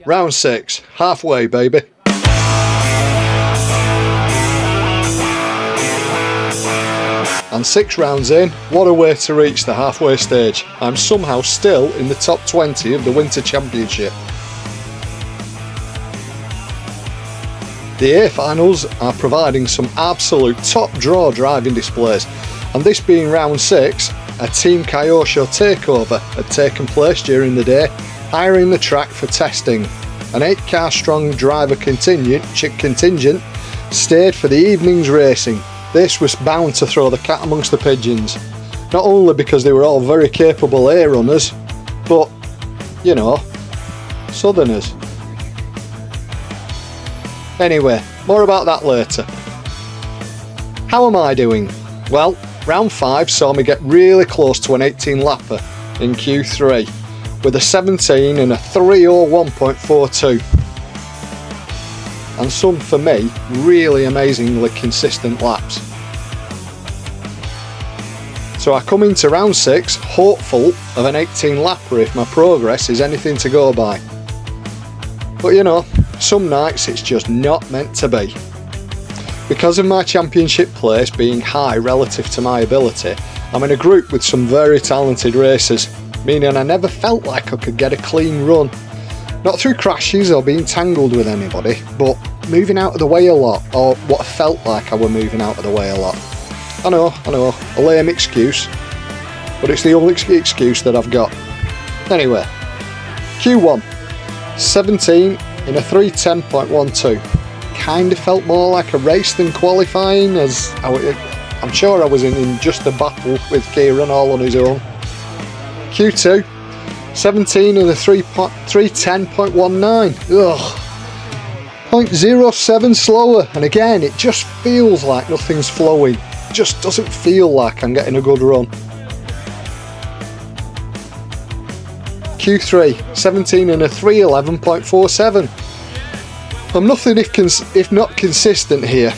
round 6, halfway baby. And 6 rounds in, what a way to reach the halfway stage. I'm somehow still in the top 20 of the Winter Championship. The A finals are providing some absolute top draw driving displays, and this being round 6, a Team Kyosho takeover had taken place during the day, hiring the track for testing. An 8-car strong driver contingent stayed for the evening's racing. This was bound to throw the cat amongst the pigeons, not only because they were all very capable A runners, but, you know, Southerners. Anyway, more about that later. How am I doing? Well, round 5 saw me get really close to an 18 lapper in Q3 with a 17 and a 3:01.42. And some, for me, really amazingly consistent laps. So I come into round 6 hopeful of an 18 lapper if my progress is anything to go by. But you know, some nights it's just not meant to be. Because of my championship place being high relative to my ability, I'm in a group with some very talented racers, meaning I never felt like I could get a clean run. Not through crashes or being tangled with anybody, but moving out of the way a lot, or what felt like I were moving out of the way a lot. I know, a lame excuse, but it's the only excuse that I've got. Anyway, Q1, 17 in a 3:10.12. Kind of felt more like a race than qualifying, as I'm sure I was in just a battle with Kieran all on his own. Q2, 17 in a 3:10.19. Ugh. 0.07 slower, and again it just feels like nothing's flowing. It just doesn't feel like I'm getting a good run. Q3, 17 in a 3:11.47. I'm nothing if not consistent here.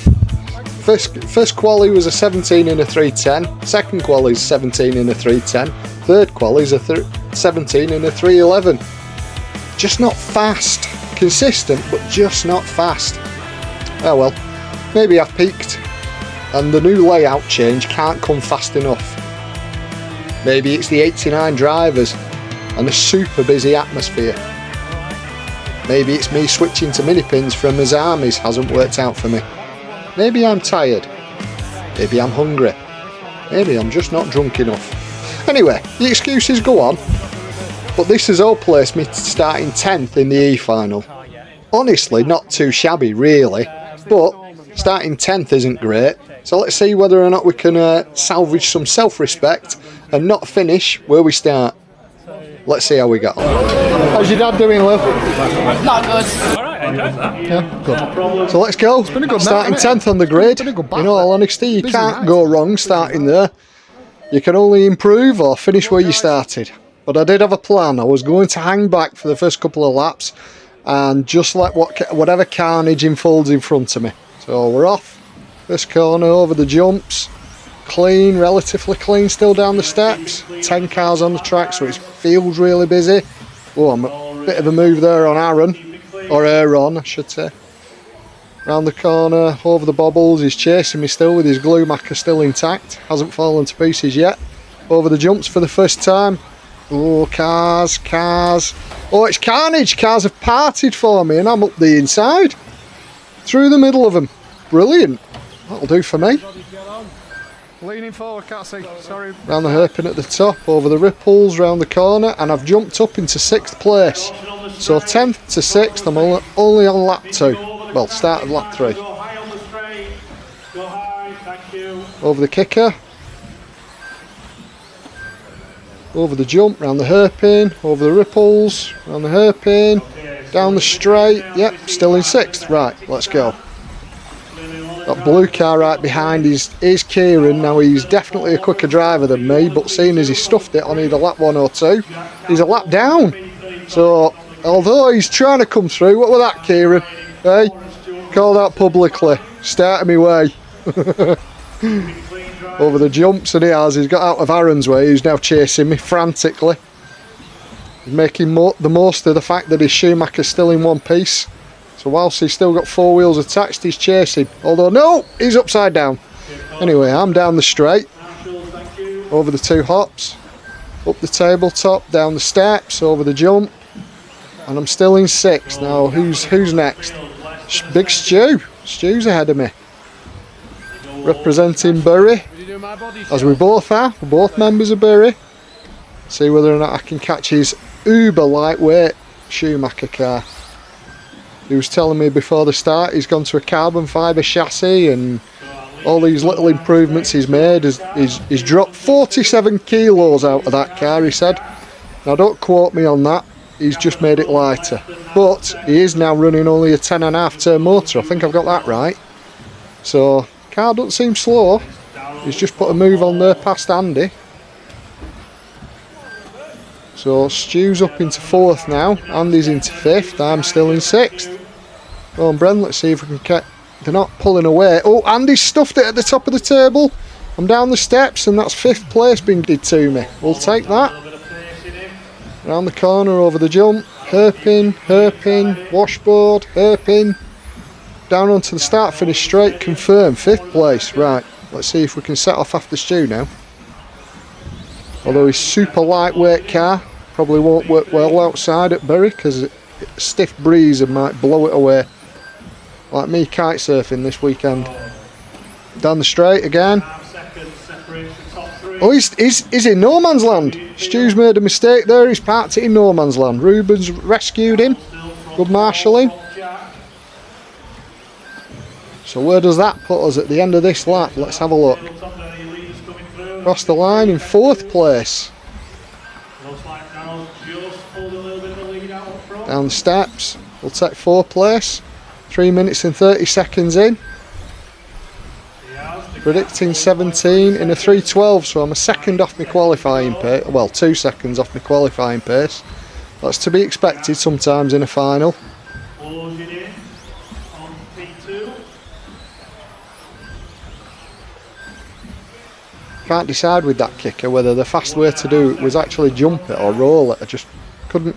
First quali was a 17 in a 3:10, second quali is 17 in a 3:10, third quali is a 17 in a 3:11. Just not fast. Consistent, but just not fast. Oh well, maybe I've peaked, and the new layout change can't come fast enough. Maybe it's the 89 drivers and the super busy atmosphere. Maybe it's me switching to mini pins from Azami's hasn't worked out for me. Maybe I'm tired. Maybe I'm hungry. Maybe I'm just not drunk enough. Anyway, the excuses go on. But this has all placed me starting 10th in the E final. Honestly, not too shabby really, but starting 10th isn't great, so let's see whether or not we can salvage some self-respect and not finish where we start. Let's see how we got on. How's your dad doing, Lou? Not good. Alright, I enjoyed that. Yeah, good. So let's go. It's been a good starting 10th on the grid. In all honesty, you can't go wrong starting there. You can only improve or finish where you started. But I did have a plan. I was going to hang back for the first couple of laps and just let whatever carnage unfolds in front of me. So we're off. First corner over the jumps. Clean, relatively clean still down the steps. 10 cars on the track, so it feels really busy. Oh, I'm a bit of a move there on Aaron. Or Aaron, I should say. Round the corner, over the bobbles. He's chasing me still with his glue macker still intact. Hasn't fallen to pieces yet. Over the jumps for the first time. Oh, cars. Oh, it's carnage. Cars have parted for me and I'm up the inside. Through the middle of them. Brilliant. That'll do for me. Leaning forward, can't see. Sorry. Round the hairpin at the top, over the ripples, round the corner, and I've jumped up into 6th place. So 10th to 6th, I'm only on lap 2. Well, start of lap 3. Over the kicker. Over the jump, round the hairpin, over the ripples, round the hairpin, down the straight. Yep, still in 6th. Right, let's go. That blue car right behind is Kieran. Now he's definitely a quicker driver than me, but seeing as he stuffed it on either lap 1 or 2, he's a lap down. So, although he's trying to come through, what was that, Kieran? Hey, called out publicly. Start of me way. Over the jumps, and he's got out of Aaron's way. He's now chasing me frantically. He's making the most of the fact that his Schumacher's still in one piece. So whilst he's still got 4 wheels attached, he's chasing. Although, no, he's upside down. Anyway, I'm down the straight, over the 2 hops, up the tabletop, down the steps, over the jump, and I'm still in 6th. Now, who's next? Big Stu. Stu's ahead of me. Representing Bury, as we both are. We're both members of Bury. See whether or not I can catch his uber lightweight Schumacher car. He was telling me before the start he's gone to a carbon fibre chassis and all these little improvements he's made. He's dropped 47 kilos out of that car, he said. Now don't quote me on that, he's just made it lighter. But he is now running only a 10.5 turn motor, I think I've got that right. So, car doesn't seem slow. He's just put a move on there past Andy. So Stu's up into 4th now, Andy's into 5th, I'm still in 6th. Go on Bren, let's see if we can get... They're not pulling away. Oh, Andy's stuffed it at the top of the table. I'm down the steps and that's 5th place being did to me. We'll take that. Round the corner, over the jump, hairpin, washboard, hairpin. Down onto the start finish straight, confirm, 5th place. Right, let's see if we can set off after Stu now. Although his super lightweight car probably won't work well outside at Bury because a stiff breeze might blow it away. Like me kite surfing this weekend. Down the straight again. Oh, he's in no man's land. Stu's made a mistake there, he's parked it in no man's land. Ruben's rescued him. Good marshalling. So where does that put us at the end of this lap? Let's have a look. Across the line in 4th place. Down the steps, we'll take 4th place. 3 minutes and 30 seconds in. Predicting 17 in a 3:12, so I'm a second off my qualifying pace. Well, 2 seconds off my qualifying pace. That's to be expected sometimes in a final. Can't decide with that kicker whether the fast way to do it was actually jump it or roll it. I just couldn't.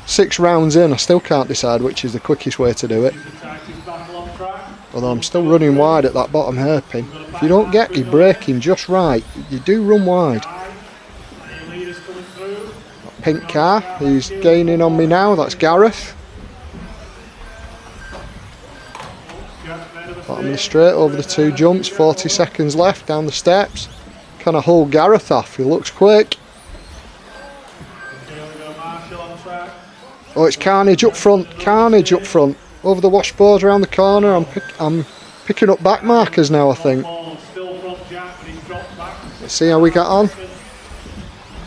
6 rounds in, I still can't decide which is the quickest way to do it. Although I'm still running wide at that bottom hairpin. If you don't get your braking just right, you do run wide. That pink car, he's gaining on me now, that's Gareth. Bottom of the straight, over the 2 jumps, 40 seconds left, down the steps. Can I hold Gareth off? He looks quick. Oh, it's Carnage up front, over the washboard around the corner. I'm picking up back markers now, I think. Let's see how we get on.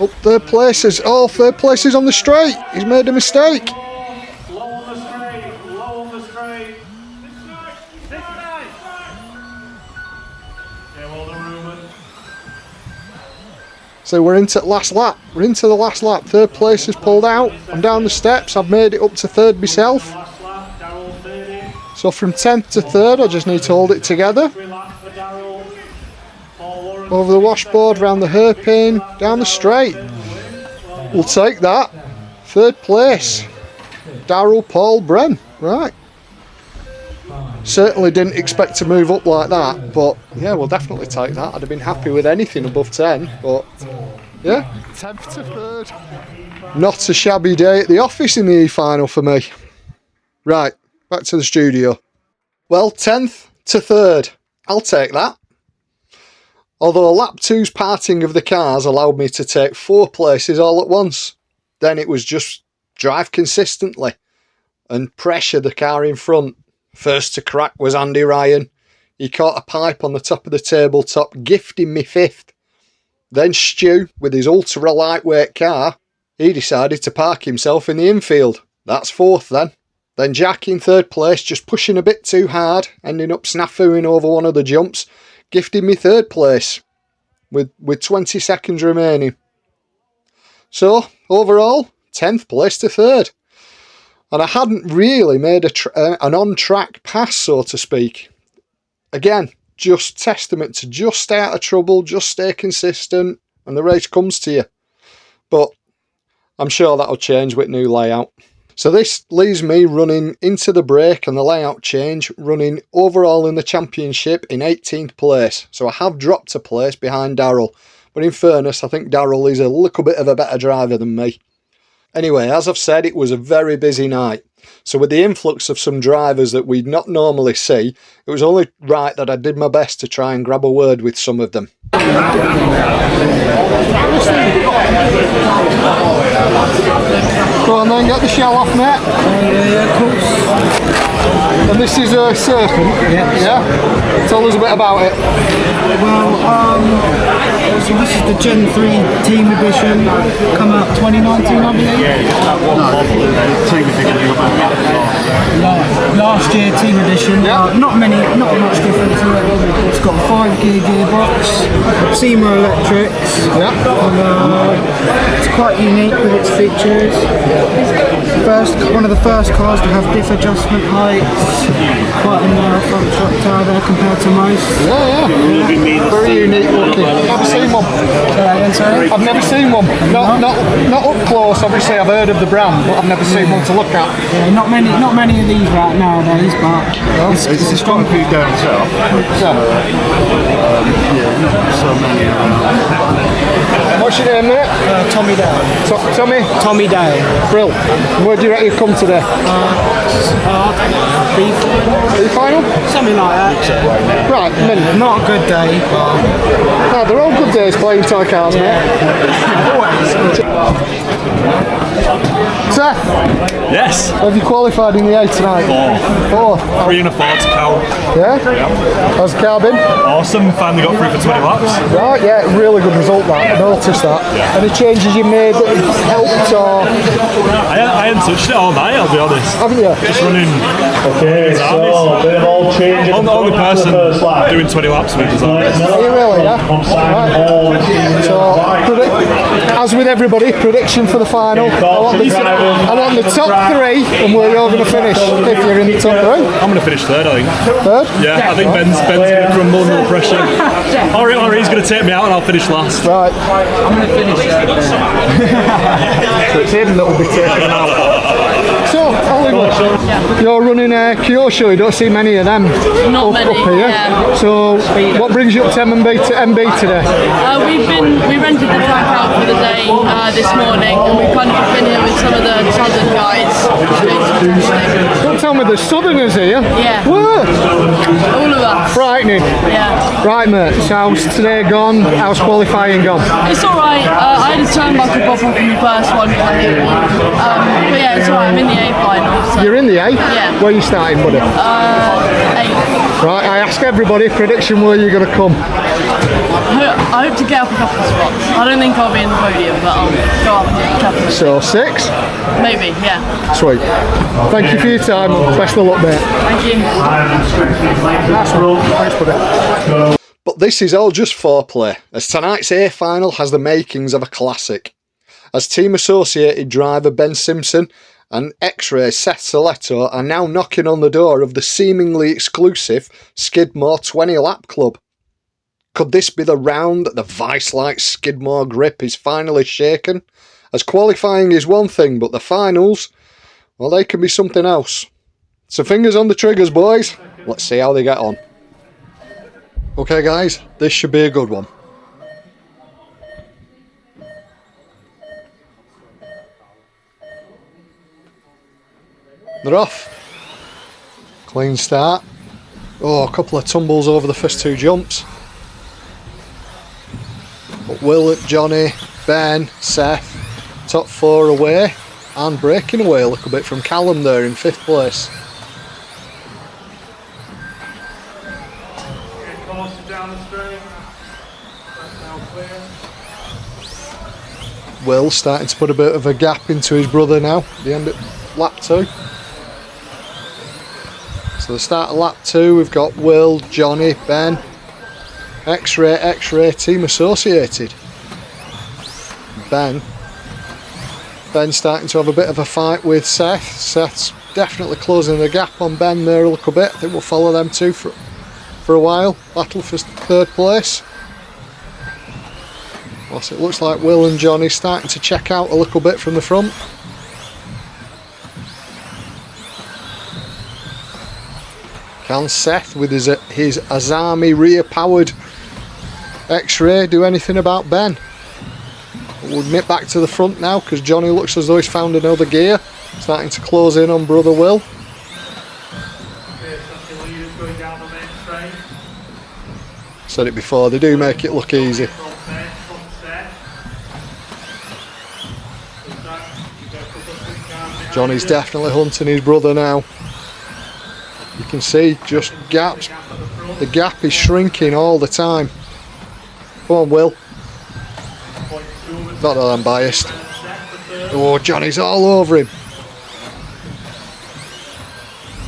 Up 3rd places, oh, 3rd places on the straight, he's made a mistake. So we're into the last lap. 3rd place is pulled out. I'm down the steps. I've made it up to 3rd myself. So from 10th to 3rd, I just need to hold it together. Over the washboard, round the hairpin, down the straight. We'll take that. 3rd place. Darryl, Paul, Bren. Right. Certainly didn't expect to move up like that, but yeah, we'll definitely take that. I'd have been happy with anything above 10, but yeah, 10th to 3rd. Not a shabby day at the office in the E-final for me. Right, back to the studio. Well, 10th to 3rd, I'll take that. Although lap 2's parting of the cars allowed me to take 4 places all at once. Then it was just drive consistently and pressure the car in front. First to crack was Andy Ryan. He caught a pipe on the top of the tabletop, gifting me 5th. Then Stu, with his ultra lightweight car, he decided to park himself in the infield. That's 4th then. Then Jack in 3rd place, just pushing a bit too hard, ending up snafooing over one of the jumps, gifting me 3rd place with 20 seconds remaining. So, overall, 10th place to 3rd. And I hadn't really made an on-track pass, so to speak. Again, just testament to just stay out of trouble, just stay consistent, and the race comes to you. But I'm sure that'll change with new layout. So this leaves me running into the break and the layout change, running overall in the championship in 18th place. So I have dropped a place behind Darryl, but in fairness, I think Darryl is a little bit of a better driver than me. Anyway, as I've said, it was a very busy night. So with the influx of some drivers that we'd not normally see, it was only right that I did my best to try and grab a word with some of them. Go on then, get the shell off, mate. Yeah, of course. And this is a Serpent? Yeah. Tell us a bit about it. Well, so this is the Gen 3 Team Edition, come out 2019, I believe. Last year Team Edition, not much different to it. It's got a 5-gear gearbox, SEMA electrics, it's quite unique with its features. One of the first cars to have diff adjustment heights, quite a narrow front truck tower there compared to most. Yeah. Very unique looking. I've never seen one. I've never seen one. Not up close. Obviously, I've heard of the brand, but I've never seen one to look at. Yeah, not many of these right nowadays, but it's a strong few down south. Not so many around. What's your name, mate? Tommy Day. Tommy? Tommy Day. Brill. Where do you reckon you come today? B final? Something like that. Right, not a good day, but... No, they're all good days playing toy cars, mate. Seth? Yes. Have you qualified in the A tonight? Four. 3 and a 4 to count. Yeah? How's the car been? Awesome. Finally got through for 20 laps. Right, yeah, really good result that. I noticed that. Yeah. Any changes you made that helped or? I hadn't touched it all night, I'll be honest. Haven't you? Just running. Okay, so they've all changed. I'm the only person doing 20 laps with us. Are you really, yeah? Right. So, as with everybody, prediction for the final. I want the top 3 and where you're going to finish if you're in the top 3. I'm going to finish 3rd, I think. 3rd? Yeah, I think Ben's going to crumble under the pressure. Or he's going to take me out and I'll finish last. Right. I'm going to finish 3rd. So it's him that will be taken out. So, Oliver, you're running a Kyosho, you don't see many of them up here. Yeah. So, what brings you up to MB today? We rented the track out for the day this morning, and we've kind of been here with some of the southern guys. Don't tell me there's southerners here. Yeah. Where? All of us. Frightening. Yeah. Right, mate, so how's today gone? How's qualifying gone? It's alright. I had a turnbuckle pop off in the first one, but yeah, it's alright. I'm in the A final. So. You're in the A? Yeah. Where are you starting, buddy? 8th. Right, I ask everybody, prediction where you're going to come. I hope to get up a couple of spots. I don't think I'll be in the podium, but I'll go up a couple. So 6? Maybe, yeah. Sweet. Thank you for your time. Best of luck, mate. Thank you. Thanks, buddy. But this is all just foreplay, as tonight's A final has the makings of a classic. As Team Associated driver Ben Simpson and X-Ray Seth Soletto are now knocking on the door of the seemingly exclusive Skidmore 20 lap club. Could this be the round that the vice-like Skidmore grip is finally shaken? As qualifying is one thing, but the finals, well, they can be something else. So fingers on the triggers, boys. Let's see how they get on. Okay, guys, this should be a good one. They're off. Clean start. Oh, a couple of tumbles over the first 2 jumps. But Will, Johnny, Ben, Seth, top 4 away and breaking away a little bit from Callum there in 5th place. Will starting to put a bit of a gap into his brother now, the end of lap 2. So the start of lap 2, we've got Will, Johnny, Ben, X-Ray, Team Associated. Ben starting to have a bit of a fight with Seth. Seth's definitely closing the gap on Ben there a little bit. I think we'll follow them two for a while. Battle for 3rd place. Whilst it looks like Will and Johnny starting to check out a little bit from the front. Can Seth with his Azami rear powered X-ray do anything about Ben? We'll nip back to the front now because Johnny looks as though he's found another gear, starting to close in on brother Will. Said it before, they do make it look easy. Johnny's definitely hunting his brother now. You can see just gaps. The gap is shrinking all the time. Come on, Will. Not that I'm biased. Oh, Johnny's all over him.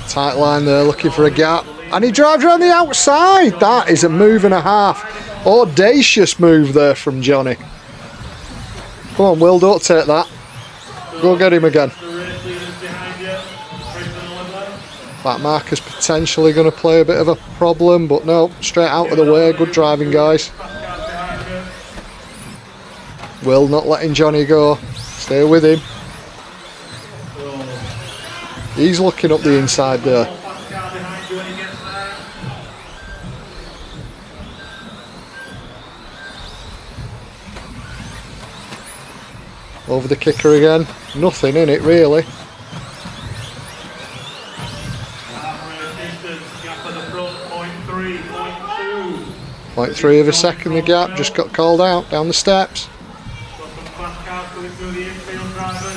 Tight line there, looking for a gap. And he drives around the outside. That is a move and a half. Audacious move there from Johnny. Come on, Will, don't take that. Go get him again. That marker's potentially going to play a bit of a problem, but no, straight out of the way. Good driving, guys. Will not letting Johnny go. Stay with him. He's looking up the inside there. Over the kicker again. Nothing in it, really. 0.3 of a second the gap, just got called out down the steps.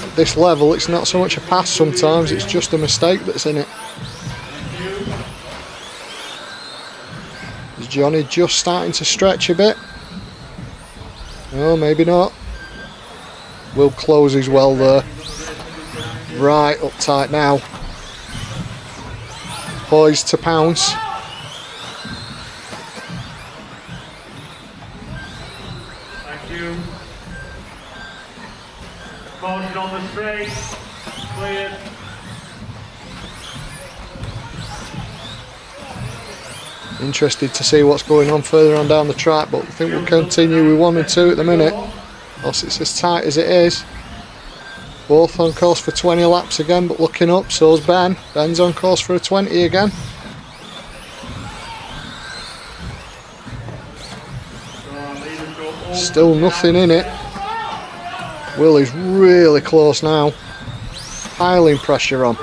At this level it's not so much a pass sometimes, it's just a mistake that's in it. Is Johnny just starting to stretch a bit? No, maybe not. Will closes well there. Right, up tight now. Poised to pounce. Motion on the straight, cleared. Interested to see what's going on further on down the track, but I think we'll continue with 1 and 2 at the minute. Else it's as tight as it is. Both on course for 20 laps again, but looking up, so's Ben. Ben's on course for a 20 again. Still nothing in it. Will is really close now. Piling pressure on.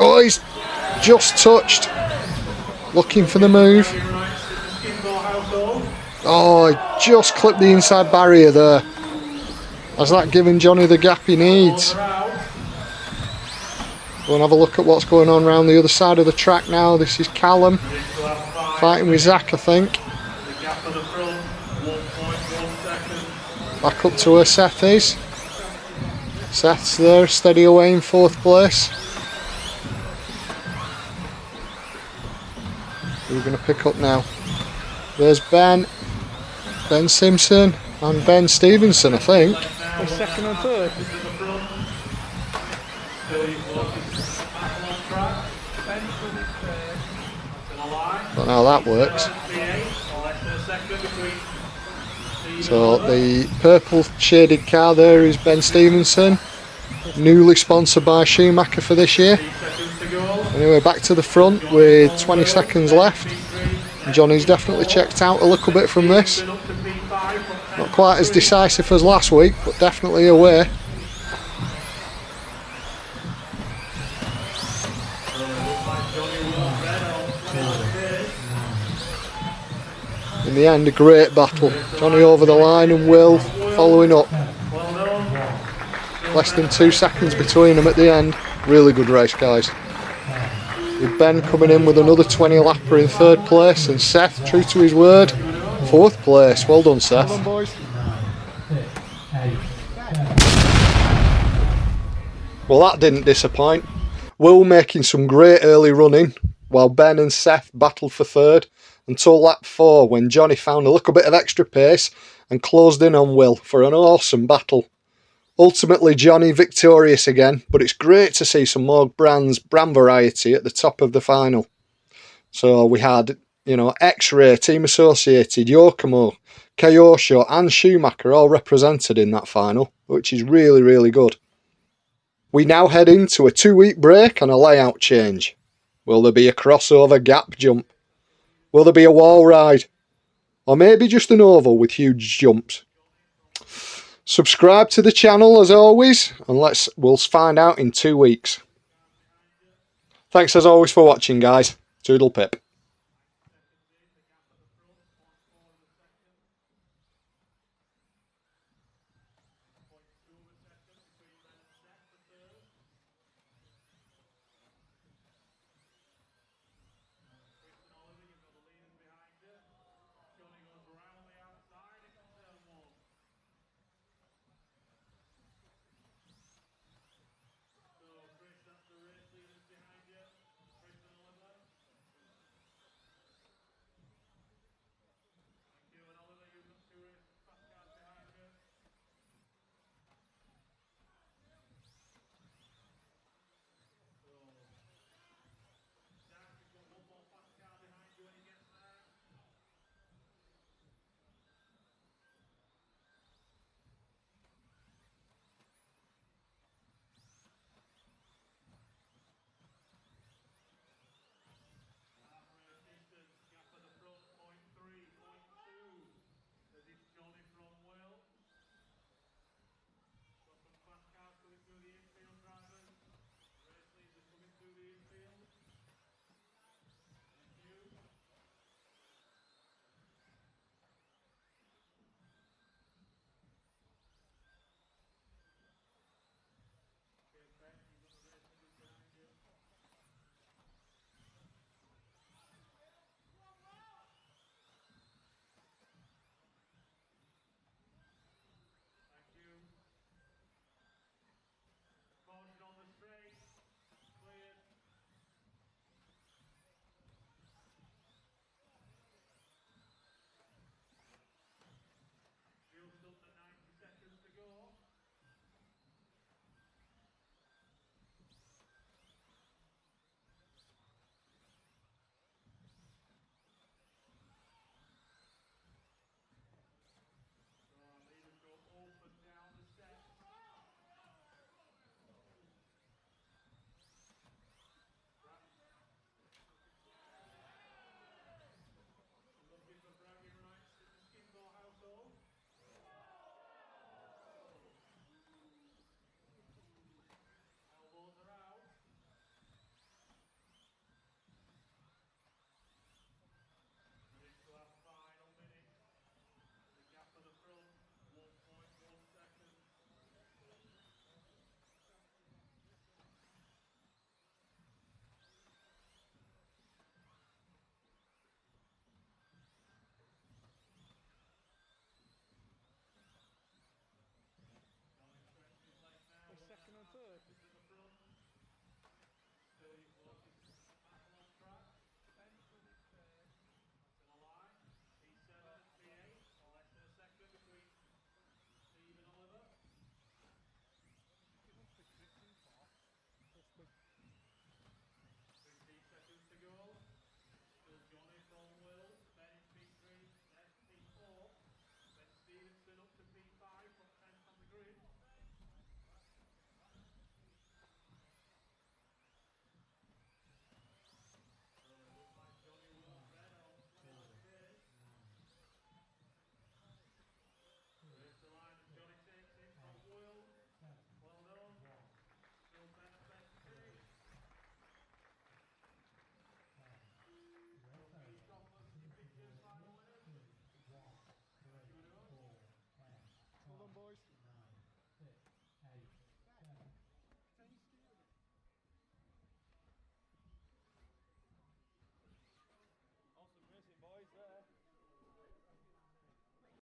Oh, he's just touched. Looking for the move. Oh, he just clipped the inside barrier there. Has that given Johnny the gap he needs? Go and have a look at what's going on around the other side of the track now. This is Callum fighting with Zach, I think. Back up to where Seth is. Seth's there, steady away in 4th place. Who are we going to pick up now? There's Ben Simpson and Ben Stevenson, I think. Second and third. Don't know how that works. So the purple shaded car there is Ben Stevenson, newly sponsored by Schumacher for this year. Anyway, back to the front with 20 seconds left. Johnny's definitely checked out a little bit from this. Not quite as decisive as last week, but definitely away. In the end, a great battle. Johnny over the line and Will following up. Less than 2 seconds between them at the end. Really good race, guys. With Ben coming in with another 20 lapper in 3rd place, and Seth, true to his word, 4th place. Well done, Seth. Come on, boys. Well, that didn't disappoint. Will making some great early running, while Ben and Seth battled for 3rd until lap 4, when Johnny found a little bit of extra pace and closed in on Will for an awesome battle. Ultimately, Johnny victorious again, but it's great to see some more brand variety at the top of the final. So we had You know, X-Ray, Team Associated, Yokomo, Kyosho and Schumacher all represented in that final, which is really, really good. We now head into a 2-week break and a layout change. Will there be a crossover gap jump? Will there be a wall ride? Or maybe just an oval with huge jumps? Subscribe to the channel as always, and we'll find out in 2 weeks. Thanks as always for watching, guys. Toodle pip.